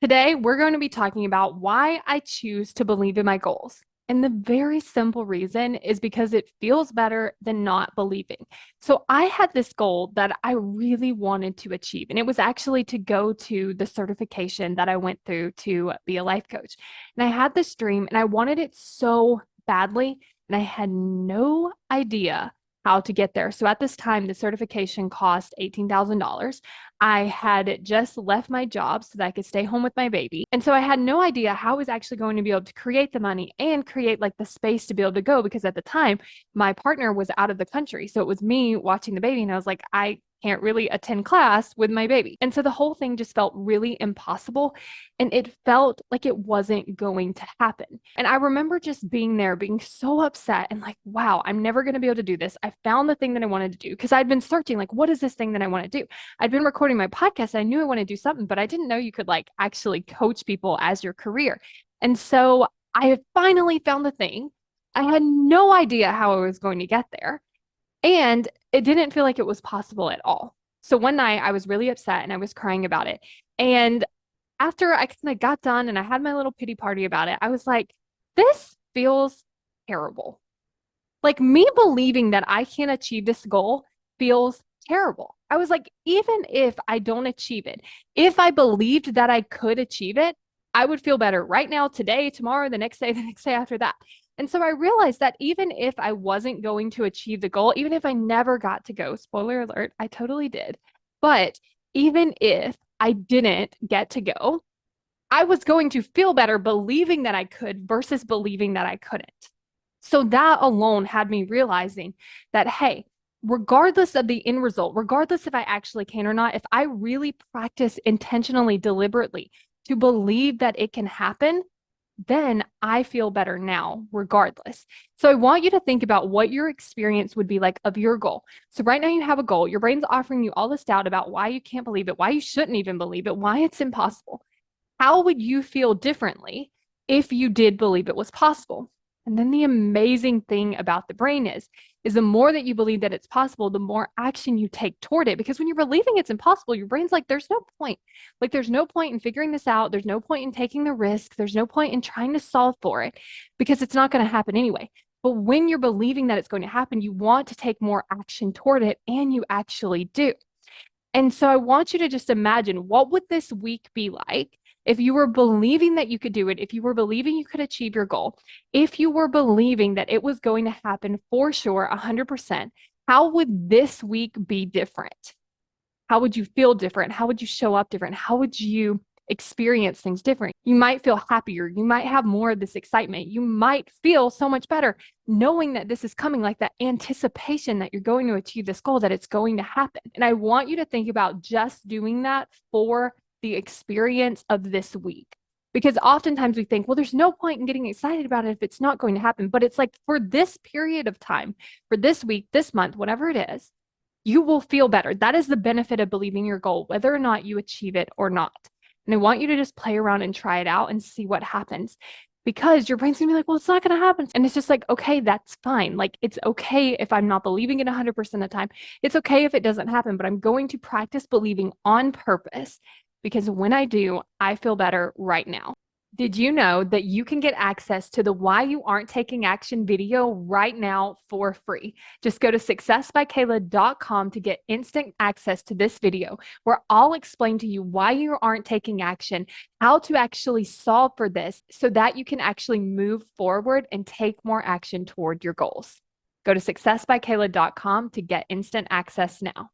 Today, we're going to be talking about why I choose to believe in my goals. And the very simple reason is because it feels better than not believing. So, I had this goal that I really wanted to achieve, and it was actually to go to the certification that I went through to be a life coach. And I had this dream, and I wanted it so badly, and I had no idea how to get there. So, at this time, the certification cost $18,000. I had just left my job so that I could stay home with my baby. And so I had no idea how I was actually going to be able to create the money and create like the space to be able to go because at the time my partner was out of the country. So it was me watching the baby and I was like, I can't really attend class with my baby. And so the whole thing just felt really impossible and it felt like it wasn't going to happen. And I remember just being there, being so upset and like, wow, I'm never going to be able to do this. I found the thing that I wanted to do because I'd been searching, like, what is this thing that I want to do? I'd been recording my podcast. I knew I wanted to do something, but I didn't know you could like actually coach people as your career. And so I finally found the thing. I had no idea how I was going to get there. And it didn't feel like it was possible at all. So one night I was really upset and I was crying about it. And after I kind of got done and I had my little pity party about it, I was like, this feels terrible. Like me believing that I can achieve this goal feels terrible. I was like, even if I don't achieve it, if I believed that I could achieve it, I would feel better right now, today, tomorrow, the next day, the next day after that. And so I realized that even if I wasn't going to achieve the goal, even if I never got to go, spoiler alert, I totally did. But even if I didn't get to go, I was going to feel better believing that I could versus believing that I couldn't. So that alone had me realizing that, hey, regardless of the end result, regardless if I actually can or not, if I really practice intentionally, deliberately to believe that it can happen, then I feel better now, regardless. So I want you to think about what your experience would be like of your goal. So right now you have a goal, your brain's offering you all this doubt about why you can't believe it, why you shouldn't even believe it, why it's impossible. How would you feel differently if you did believe it was possible? And then the amazing thing about the brain is the more that you believe that it's possible, the more action you take toward it. Because when you're believing it's impossible, your brain's like, there's no point. Like, there's no point in figuring this out. There's no point in taking the risk. There's no point in trying to solve for it because it's not going to happen anyway. But when you're believing that it's going to happen, you want to take more action toward it, and you actually do. And so I want you to just imagine what would this week be like if you were believing that you could do it, if you were believing you could achieve your goal, if you were believing that it was going to happen for sure, 100%, how would this week be different? How would you feel different? How would you show up different? How would you experience things different? You might feel happier. You might have more of this excitement. You might feel so much better knowing that this is coming, like that anticipation that you're going to achieve this goal, that it's going to happen. And I want you to think about just doing that for the experience of this week. Because oftentimes we think, well, there's no point in getting excited about it if it's not going to happen. But it's like for this period of time, for this week, this month, whatever it is, you will feel better. That is the benefit of believing your goal, whether or not you achieve it or not. And I want you to just play around and try it out and see what happens because your brain's gonna be like, well, it's not gonna happen. And it's just like, okay, that's fine. Like, it's okay if I'm not believing it 100% of the time. It's okay if it doesn't happen, but I'm going to practice believing on purpose because when I do, I feel better right now. Did you know that you can get access to the Why You Aren't Taking Action video right now for free? Just go to successbykayla.com to get instant access to this video where I'll explain to you why you aren't taking action, how to actually solve for this so that you can actually move forward and take more action toward your goals. Go to successbykayla.com to get instant access now.